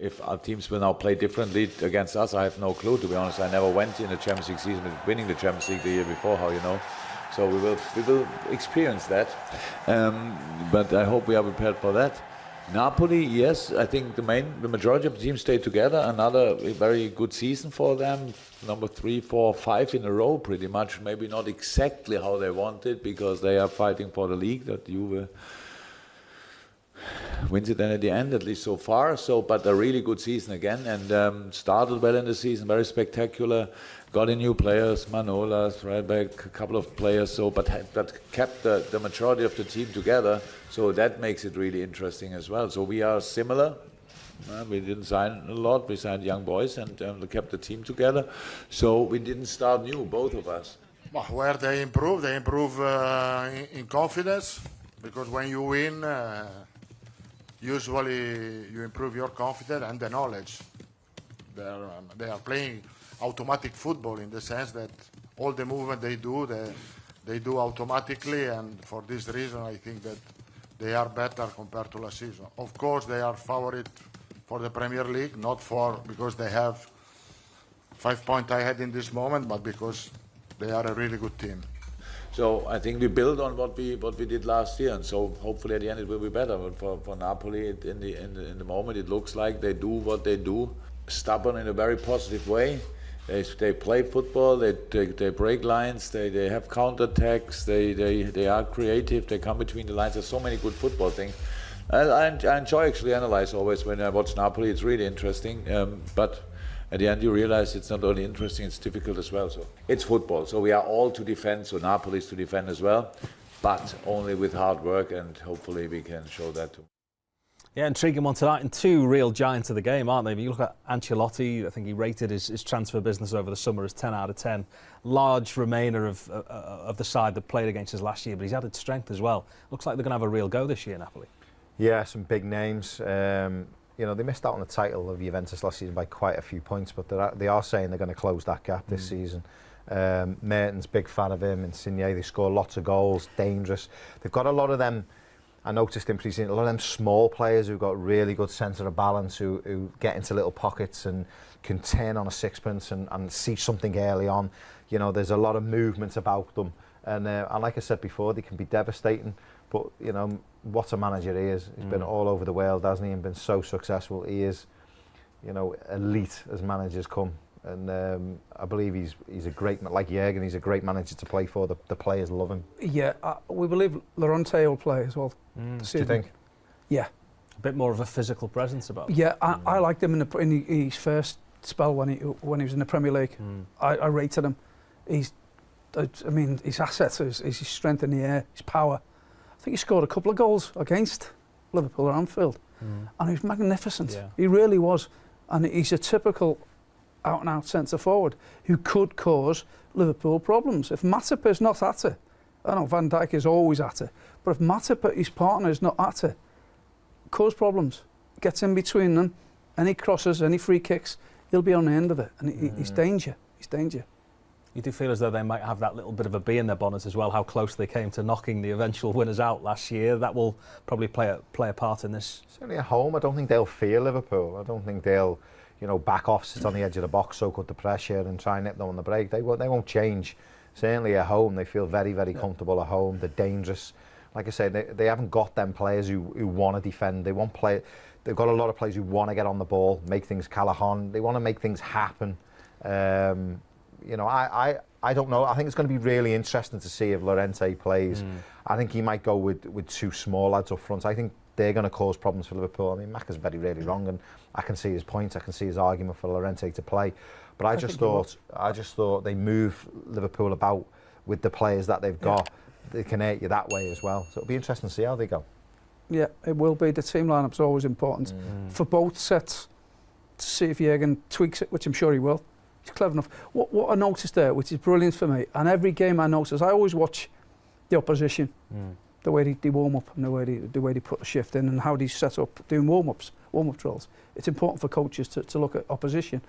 If our teams will now play differently against us, I have no clue, to be honest. I never went in the Champions League season with winning the Champions League the year before, how you know. So we will experience that. But I hope we are prepared for that. Napoli, yes, I think the majority of the teams stayed together. Another very good season for them. Number 3, 4, 5 in a row, pretty much. Maybe not exactly how they wanted, because they are fighting for the league that Juve wins it then at the end, at least so far. So, but a really good season again, and started well in the season, very spectacular. Got in new players, Manolas, right back, a couple of players. So, but kept the majority of the team together. So that makes it really interesting as well. So we are similar. We didn't sign a lot. We signed young boys and kept the team together. So we didn't start new, both of us. Well, where they improve in confidence, because when you win. Usually you improve your confidence and the knowledge. They are playing automatic football in the sense that all the movement they do automatically, and for this reason I think that they are better compared to last season. Of course they are favorite for the Premier League, not because they have 5 points ahead in this moment, but because they are a really good team. So I think we build on what we did last year, and so hopefully at the end it will be better. But for Napoli, in the moment, it looks like they do what they do, stubborn in a very positive way. They play football, they break lines, they have counterattacks, they are creative, they come between the lines. There's so many good football things. I enjoy actually analyze always when I watch Napoli. It's really interesting, but. At the end, you realize it's not only interesting, it's difficult as well. So it's football. So we are all to defend. So Napoli is to defend as well, but only with hard work, and hopefully we can show that too. Yeah, intriguing one tonight, and 2 real giants of the game, aren't they? If you look at Ancelotti, I think he rated his transfer business over the summer as 10 out of 10. Large remainder of the side that played against us last year, but he's added strength as well. Looks like they're going to have a real go this year, Napoli. Yeah, some big names. You know, they missed out on the title of Juventus last season by quite a few points, but they are saying they're going to close that gap this season. Mertens, big fan of him. Insigne, they score lots of goals, dangerous. They've got a lot of them, I noticed in pre-season, a lot of them small players who've got really good centre of balance, who get into little pockets and can turn on a sixpence and see something early on. You know, there's a lot of movement about them. And like I said before, they can be devastating. But, you know, what a manager he is. He's been all over the world, hasn't he, and been so successful. He is, you know, elite as managers come. And I believe he's a great, like Jurgen, he's a great manager to play for. The players love him. Yeah, we believe Llorente will play as well. Do you think? Yeah. A bit more of a physical presence about him. Yeah, I liked him in his first spell when he was in the Premier League. I rated him. I mean, his assets, his strength in the air, his power. I think he scored a couple of goals against Liverpool at Anfield, and he was magnificent. Yeah. He really was, and he's a typical out-and-out centre forward who could cause Liverpool problems. If Matip is not at it, I know Van Dijk is always at it, but if Matip, his partner, is not at it, cause problems, gets in between them, any crosses, any free kicks, he'll be on the end of it, and he's danger. He's danger. You do feel as though they might have that little bit of a bee in their bonnet as well, how close they came to knocking the eventual winners out last year. That will probably play a part in this. Certainly at home, I don't think they'll fear Liverpool. I don't think they'll, you know, back off, sit on the edge of the box, soak up the pressure and try and nip them on the break. They won't change. Certainly at home, they feel very, very comfortable at home. They're dangerous. Like I say, they haven't got them players who want to defend. They've got a lot of players who want to get on the ball, make things Callahan. They want to make things happen. You know, I don't know. I think it's going to be really interesting to see if Llorente plays. I think he might go with 2 small lads up front. I think they're going to cause problems for Liverpool. I mean, Mac is very, really wrong, and I can see his point. I can see his argument for Llorente to play. But I just thought they move Liverpool about with the players that they've got. They can hurt you that way as well. So it'll be interesting to see how they go. Yeah, it will be. The team lineup's always important for both sets, to see if Jurgen tweaks it, which I'm sure he will. He's clever enough. What I noticed there, which is brilliant for me, and every game I notice, I always watch the opposition, the way they warm up and the way they put the shift in and how they set up doing warm-up drills. It's important for coaches to look at opposition,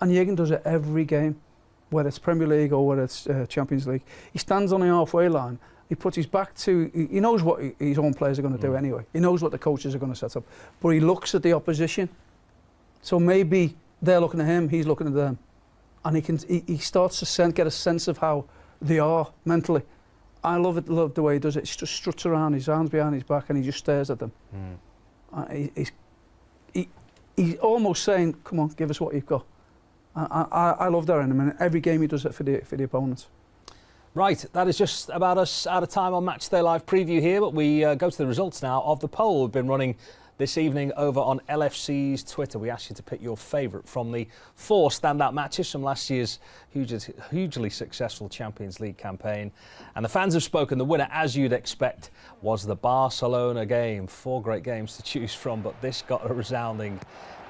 and Jurgen does it every game, whether it's Premier League or whether it's Champions League. He stands on the halfway line. He puts his back to. He knows what his own players are going to do anyway. He knows what the coaches are going to set up, but he looks at the opposition. So maybe they're looking at him, he's looking at them. And he starts to get a sense of how they are mentally. I love the way he does it. He just struts around, his arms behind his back, and he just stares at them. He's almost saying, come on, give us what you've got. I love that in him, and every game he does it for the opponents. Right, that is just about us out of time on Matchday Live preview here, but we go to the results now of the poll we've been running this evening over on LFC's Twitter. We asked you to pick your favourite from the 4 standout matches from last year's hugely successful Champions League campaign. And the fans have spoken. The winner, as you'd expect, was the Barcelona game. 4 great games to choose from, but this got a resounding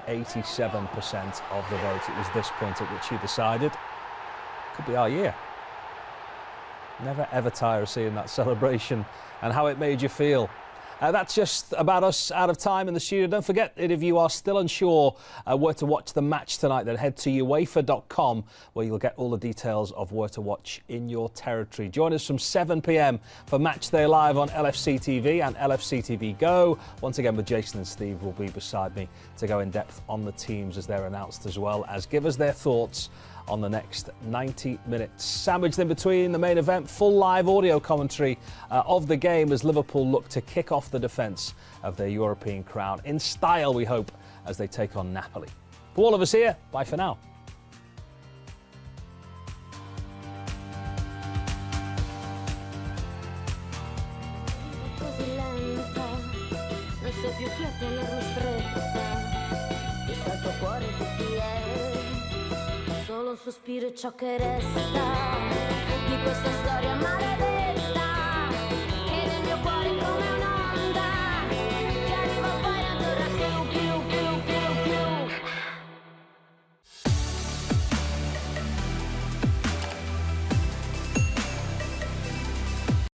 87% of the vote. It was this point at which you decided. Could be our year. Never ever tire of seeing that celebration and how it made you feel. That's just about us out of time in the studio. Don't forget that if you are still unsure where to watch the match tonight, then head to UEFA.com, where you'll get all the details of where to watch in your territory. Join us from 7 p.m. for Matchday Live on LFC TV and LFC TV Go. Once again, with Jason and Steve will be beside me to go in depth on the teams as they're announced, as well as give us their thoughts on the next 90 minutes. Sandwiched in between the main event, full live audio commentary of the game as Liverpool look to kick off the defence of their European crown in style, we hope, as they take on Napoli. For all of us here, bye for now. Solo un sospiro è ciò che resta di questa storia maledetta che nel mio cuore come